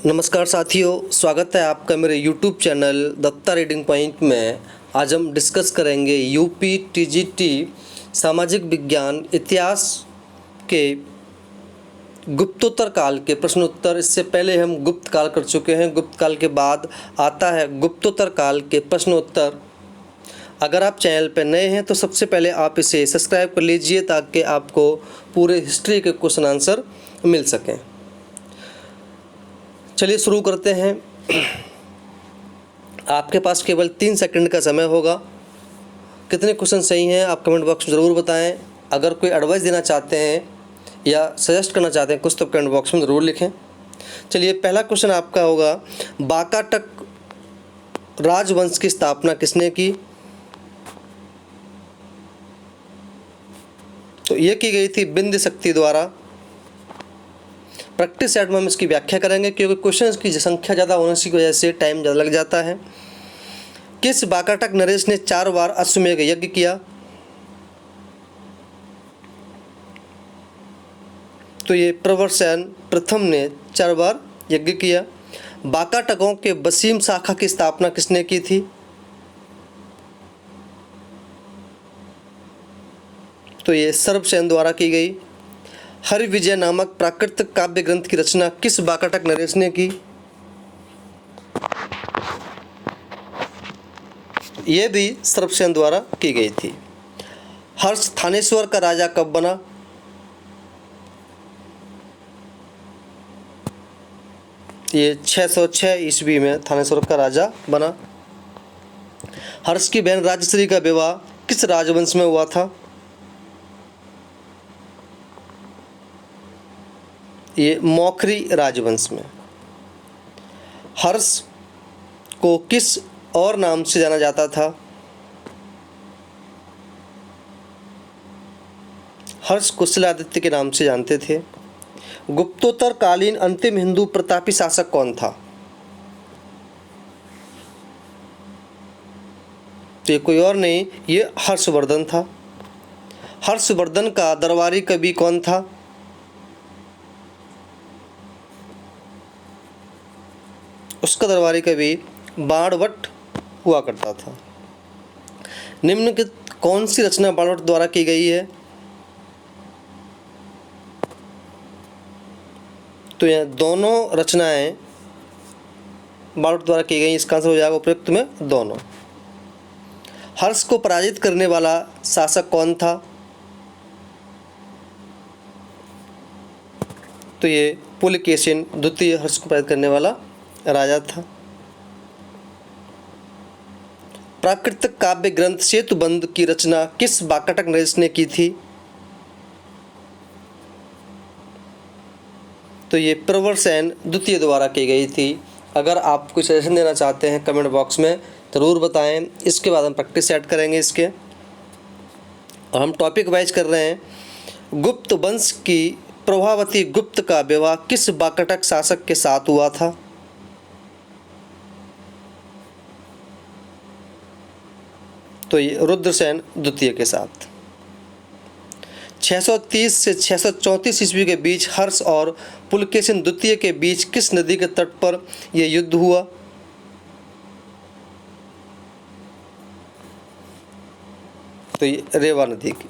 नमस्कार साथियों, स्वागत है आपका मेरे YouTube channel Datta reading point में। आज हम डिस्कस करेंगे यूपी टीजीटी सामाजिक विज्ञान इतिहास के गुप्तोत्तर काल के प्रश्नोत्तर। इससे पहले हम गुप्त काल कर चुके हैं। गुप्त काल के बाद आता है गुप्तोत्तर काल के प्रश्नोत्तर। अगर आप चैनल पर नए हैं तो सबसे पहले आप इसे सब्सक्राइब कर लीजिए ताकि आपको पूरे हिस्ट्री के क्वेश्चन आंसर मिल सकें। चलिए शुरू करते हैं। आपके पास केवल 3 सेकंड का समय होगा। कितने क्वेश्चन सही हैं आप कमेंट बॉक्स में ज़रूर बताएं। अगर कोई एडवाइस देना चाहते हैं या सजेस्ट करना चाहते हैं कुछ तो कमेंट बॉक्स में ज़रूर लिखें। चलिए पहला क्वेश्चन आपका होगा, वाकाटक राजवंश की स्थापना किसने की? तो ये की गई थी बिंद शक्ति द्वारा। प्रैक्टिस सेट में हम इसकी व्याख्या करेंगे क्योंकि क्वेश्चन की संख्या ज़्यादा होने की वजह से टाइम ज़्यादा लग जाता है। किस वाकाटक नरेश ने 4 बार अश्वमेध यज्ञ किया? तो ये प्रवरसेन प्रथम ने 4 बार यज्ञ किया। वाकाटकों के वसीम शाखा की स्थापना किसने की थी? तो ये सर्वसेन द्वारा की गई। हरिविजय नामक प्राकृतिक काव्य ग्रंथ की रचना किस वाकाटक नरेश ने की? यह भी सर्वसेन द्वारा की गई थी। हर्ष थानेश्वर का राजा कब बना? ये 606 ईस्वी में थानेश्वर का राजा बना। हर्ष की बहन राजश्री का विवाह किस राजवंश में हुआ था? ये मौखरी राजवंश में। हर्ष को किस और नाम से जाना जाता था? हर्ष को शिलादित्य के नाम से जानते थे। गुप्तोत्तर कालीन अंतिम हिंदू प्रतापी शासक कौन था? तो ये कोई और नहीं, ये हर्षवर्धन था। हर्षवर्धन का दरबारी कवि कौन था? उसका दरबारी कवि बाणभट्ट हुआ करता था। निम्नलिखित कौन सी रचना बाणभट्ट द्वारा की गई है? तो यह दोनों रचनाएं बाणभट्ट द्वारा की गई। इसका आंसर हो जाएगा उपयुक्त में दोनों। हर्ष को पराजित करने वाला शासक कौन था? तो ये पुलकेशिन द्वितीय हर्ष को पराजित करने वाला राजा था। प्राकृतिक काव्य ग्रंथ सेतुबंध की रचना किस वाकाटक नरेश ने की थी? तो ये प्रवरसेन द्वितीय द्वारा की गई थी। अगर आप कोई सजेशन देना चाहते हैं कमेंट बॉक्स में ज़रूर बताएं। इसके बाद हम प्रैक्टिस सेट करेंगे इसके, और हम टॉपिक वाइज कर रहे हैं। गुप्त वंश की प्रभावती गुप्त का विवाह किस वाकाटक शासक के साथ हुआ था? तो ये रुद्रसेन द्वितीय के साथ। 630 से 634 ईस्वी के बीच हर्ष और पुलकेशिन द्वितीय के बीच किस नदी के तट पर यह युद्ध हुआ? तो ये रेवा नदी की।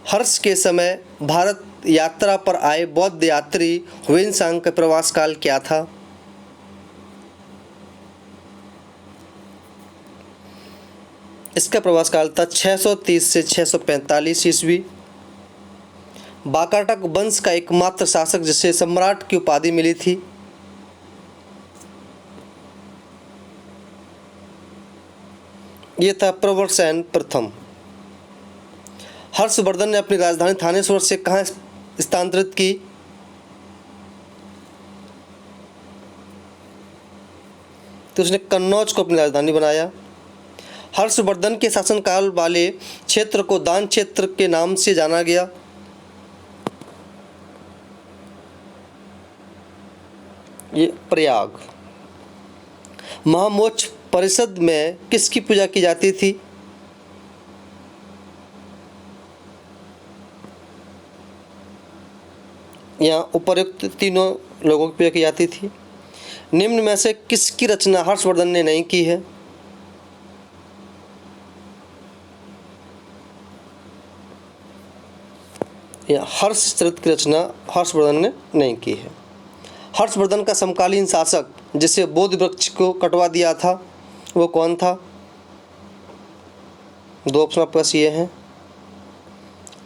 हर्ष के समय भारत यात्रा पर आए बौद्ध यात्री हुएनसांग का प्रवास काल क्या था? इसका प्रवास काल था 630 से 645 ईस्वी। वाकाटक वंश का एकमात्र शासक जिसे सम्राट की उपाधि मिली थी? यह था प्रवरसेन प्रथम। हर्षवर्धन ने अपनी राजधानी थानेश्वर से कहाँ स्थानांतरित की? तो उसने कन्नौज को अपनी राजधानी बनाया। हर्षवर्धन के शासनकाल वाले क्षेत्र को दान क्षेत्र के नाम से जाना गया। ये प्रयाग। महामोक्ष परिषद में किसकी पूजा की जाती थी? यहाँ उपर्युक्त तीनों लोगों की पूजा की जाती थी। निम्न में से किसकी रचना हर्षवर्धन ने नहीं की है? या हर्षचरित की रचना हर्षवर्धन ने नहीं की है। हर्षवर्धन का समकालीन शासक जिसे बोधि वृक्ष को कटवा दिया था वो कौन था? दो ऑप्शन आपके पास ये हैं।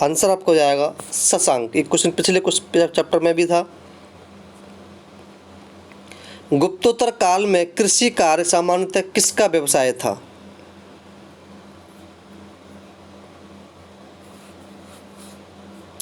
आंसर आपको हो जाएगा शशांक। एक क्वेश्चन पिछले कुछ चैप्टर में भी था। गुप्तोत्तर काल में कृषि कार्य सामान्यतः किसका व्यवसाय था?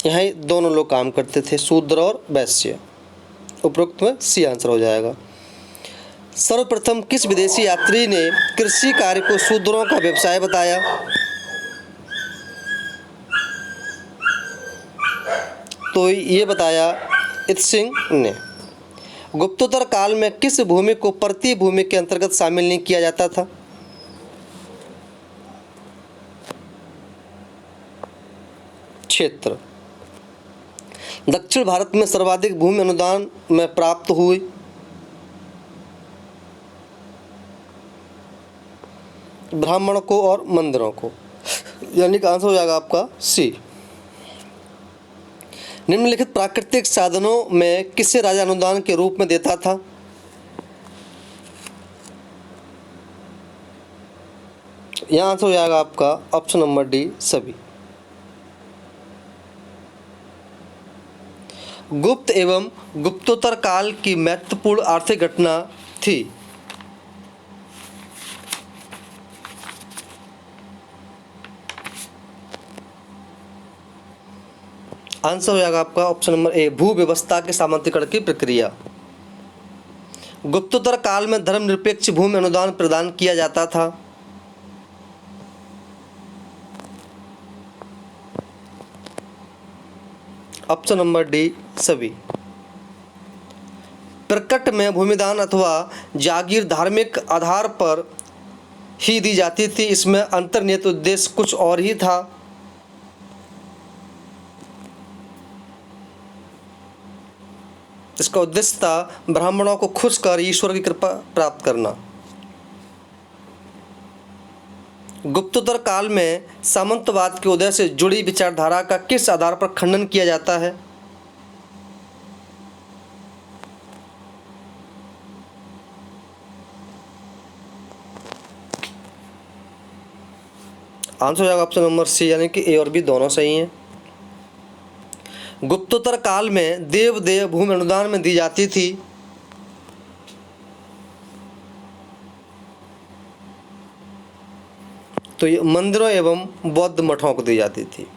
यहाँ दोनों लोग काम करते थे, शूद्र और वैश्य। उपरोक्त में सी आंसर हो जाएगा। सर्वप्रथम किस विदेशी यात्री ने कृषि कार्य को शूद्रों का व्यवसाय बताया? तो ये बताया इत्सिंग ने। गुप्तोत्तर काल में किस भूमि को प्रति भूमि के अंतर्गत शामिल नहीं किया जाता था? क्षेत्र। दक्षिण भारत में सर्वाधिक भूमि अनुदान में प्राप्त हुई? ब्राह्मणों को और मंदिरों को, यानी कि आंसर हो जाएगा आपका सी। निम्नलिखित प्राकृतिक साधनों में किसे राजा अनुदान के रूप में देता था? यहाँ आंसर हो जाएगा आपका ऑप्शन नंबर डी सभी। गुप्त एवं गुप्तोत्तर काल की महत्वपूर्ण आर्थिक घटना थी? आंसर हो जाएगा आपका ऑप्शन नंबर ए भू व्यवस्था के सामान्यीकरण की प्रक्रिया। गुप्तोत्तर काल में धर्मनिरपेक्ष भूमि अनुदान प्रदान किया जाता था? ऑप्शन नंबर डी सभी। प्रकट में भूमिदान अथवा जागीर धार्मिक आधार पर ही दी जाती थी, इसमें अंतर्निहित उद्देश्य कुछ और ही था? इसका उद्देश्य था ब्राह्मणों को खुश कर ईश्वर की कृपा प्राप्त करना। गुप्तोत्तर काल में सामंतवाद के उदय से जुड़ी विचारधारा का किस आधार पर खंडन किया जाता है? आंसर हो जाएगा ऑप्शन नंबर सी, यानी कि ए और बी दोनों सही हैं। गुप्तोत्तर काल में देवदेय भूमि अनुदान में दी जाती थी? तो ये मंदिरों एवं बौद्ध मठों को दी जाती थी।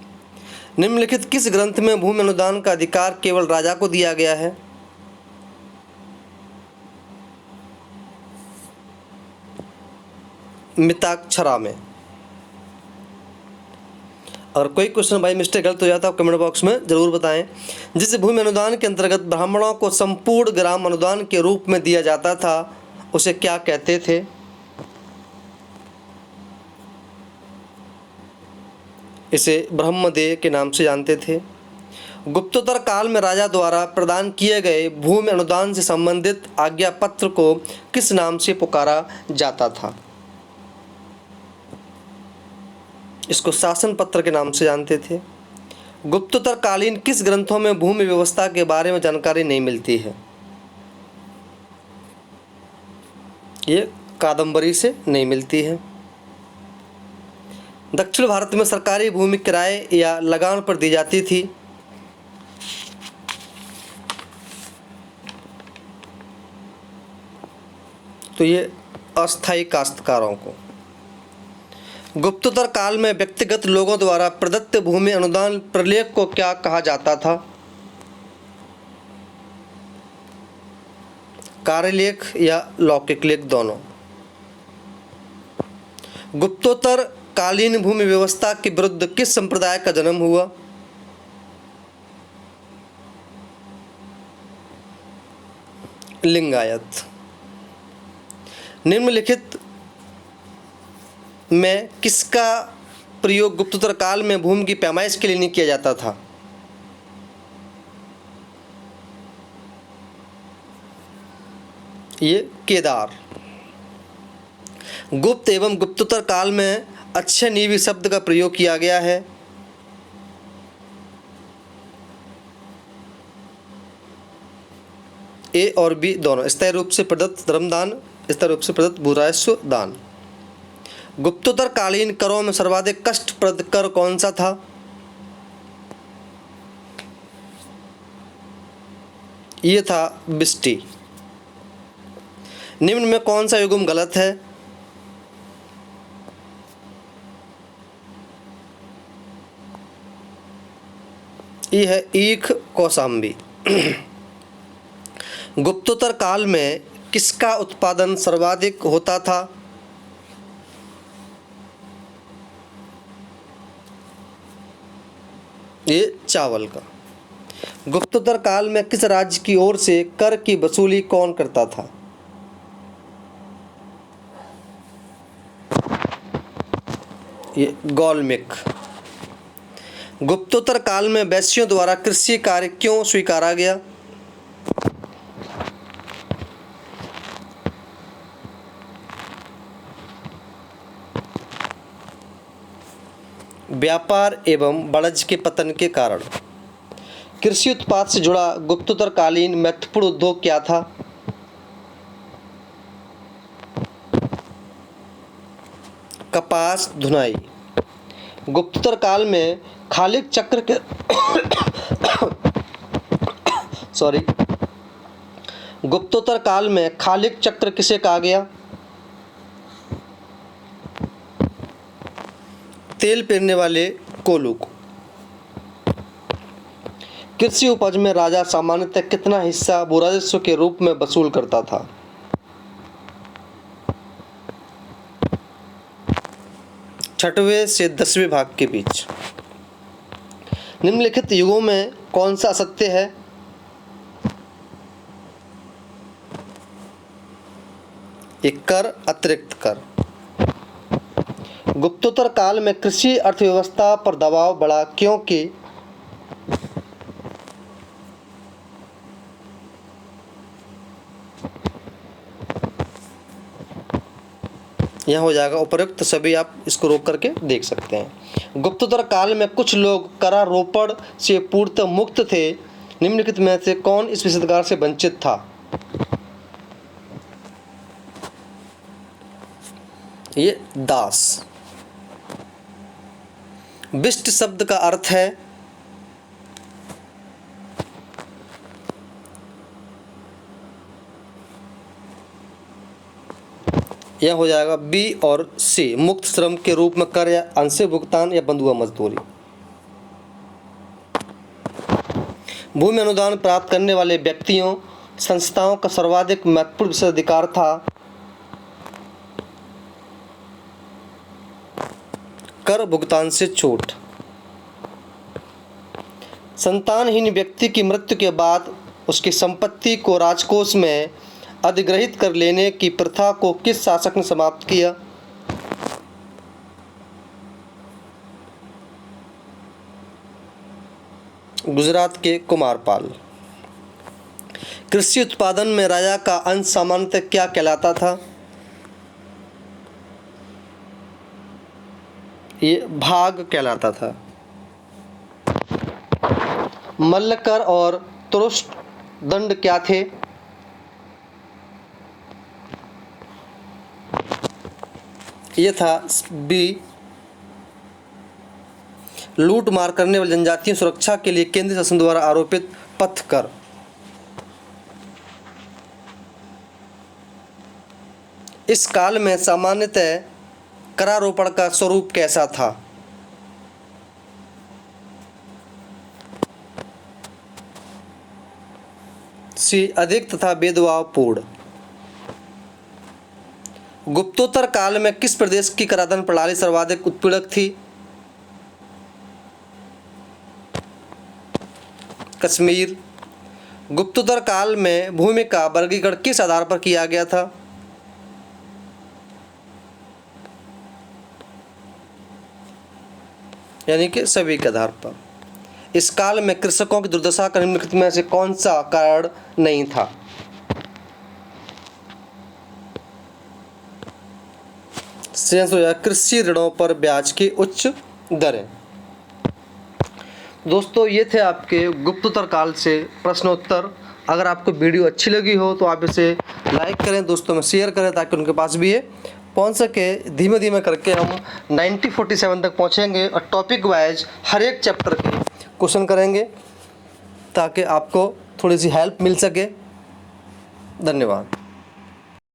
निम्नलिखित किस ग्रंथ में भूमि अनुदान का अधिकार केवल राजा को दिया गया है? मिताक्षरा में। अगर कोई क्वेश्चन बाई मिस्टेक गलत हो जाता है आप कमेंट बॉक्स में जरूर बताएं। जिस भूमि अनुदान के अंतर्गत ब्राह्मणों को संपूर्ण ग्राम अनुदान के रूप में दिया जाता था उसे क्या कहते थे? इसे ब्रह्मदेय के नाम से जानते थे। गुप्तोत्तर काल में राजा द्वारा प्रदान किए गए भूमि अनुदान से संबंधित आज्ञा पत्र को किस नाम से पुकारा जाता था? इसको शासन पत्र के नाम से जानते थे। गुप्तोत्तर कालीन किस ग्रंथों में भूमि व्यवस्था के बारे में जानकारी नहीं मिलती है? ये कादंबरी से नहीं मिलती है। दक्षिण भारत में सरकारी भूमि किराए या लगान पर दी जाती थी? तो ये अस्थायी काश्तकारों को। गुप्तोत्तर काल में व्यक्तिगत लोगों द्वारा प्रदत्त भूमि अनुदान प्रलेख को क्या कहा जाता था? कार्यलेख या लौकिक लेख, दोनों। गुप्तोत्तर कालीन भूमि व्यवस्था के विरुद्ध किस संप्रदाय का जन्म हुआ? लिंगायत। निम्नलिखित में किसका प्रयोग गुप्तोत्तर काल में भूमि की पैमाइश के लिए नहीं किया जाता था? ये केदार। गुप्त एवं गुप्तोत्तर काल में अच्छनीवी शब्द का प्रयोग किया गया है। ए और बी दोनों। स्थायी रूप से प्रदत्त धर्मदान, स्थायी रूप से प्रदत्त भूराजस्व दान। गुप्तोत्तर कालीन करों में सर्वाधिक कष्टप्रद कर कौन सा था? ये था बिस्टी। निम्न में कौन सा युग्म गलत है? ये है ईख कौशाम्बी। गुप्तोत्तर काल में किसका उत्पादन सर्वाधिक होता था? ये चावल का। गुप्तोत्तर काल में किस राज्य की ओर से कर की वसूली कौन करता था? ये गौलमिक। गुप्तोत्तर काल में वैश्यों द्वारा कृषि कार्य क्यों स्वीकारा गया? व्यापार एवं वाणिज्य के पतन के कारण। कृषि उत्पाद से जुड़ा गुप्तोत्तर कालीन महत्वपूर्ण उद्योग क्या था? कपास धुनाई। गुप्तोत्तर काल में खालिक चक्र के गुप्तोत्तर काल में खालिक चक्र किसे कहा गया? तेल पेरने वाले कोल्हू को। कृषि उपज में राजा सामान्यतः कितना हिस्सा भूराजस्व के रूप में वसूल करता था? छठवें से 10वें भाग के बीच। निम्नलिखित युगों में कौन सा असत्य है? एक कर, अतिरिक्त कर। गुप्तोत्तर काल में कृषि अर्थव्यवस्था पर दबाव बढ़ा क्योंकि यहाँ हो जाएगा उपयुक्त, सभी आप इसको रोक करके देख सकते हैं। गुप्तोत्तर काल में कुछ लोग करारोपण से पूर्णतः मुक्त थे। निम्नलिखित में से कौन इस विशेषाधिकार से वंचित था? ये दास। विष्ट शब्द का अर्थ है यह हो जाएगा बी और सी। मुक्त श्रम के रूप में कर या अंशें भुगतान या बंधुआ मजदूरी। भूमि अनुदान प्राप्त करने वाले व्यक्तियों संस्थाओं का सर्वाधिक महत्वपूर्ण विशेषाधिकार था कर भुगतान से छूट। संतानहीन व्यक्ति की मृत्यु के बाद उसकी संपत्ति को राजकोष में अधिग्रहित कर लेने की प्रथा को किस शासक ने समाप्त किया? गुजरात के कुमारपाल। कृषि उत्पादन में राजा का अंश सामान्यतः क्या कहलाता था? ये भाग कहलाता था। मल्लकर और तुरुष्ट दंड क्या थे? ये था बी। लूट मार करने वाली जनजातियों सुरक्षा के लिए केंद्र शासन द्वारा आरोपित पथ कर। इस काल में सामान्यतः करारोपण का स्वरूप कैसा था? सी अधिक तथा भेदभावपूर्ण। गुप्तोत्तर काल में किस प्रदेश की कराधान प्रणाली सर्वाधिक उत्पीड़क थी? कश्मीर। गुप्तोत्तर काल में भूमि का वर्गीकरण किस आधार पर किया गया था? यानी कि सभी के आधार पर। इस काल में कृषकों की दुर्दशा का निम्नलिखित में से कौन सा कारण नहीं था? सही आंसर हो जाएगा कृषि ऋणों पर ब्याज की उच्च दरें। दोस्तों ये थे आपके गुप्ततर काल से प्रश्नोत्तर। अगर आपको वीडियो अच्छी लगी हो तो आप इसे लाइक करें, दोस्तों में शेयर करें ताकि उनके पास भी ये पहुंच सके। धीमे धीमे करके हम 9047 तक पहुंचेंगे और टॉपिक वाइज हर एक चैप्टर के क्वेश्चन करेंगे ताकि आपको थोड़ी सी हेल्प मिल सके। धन्यवाद।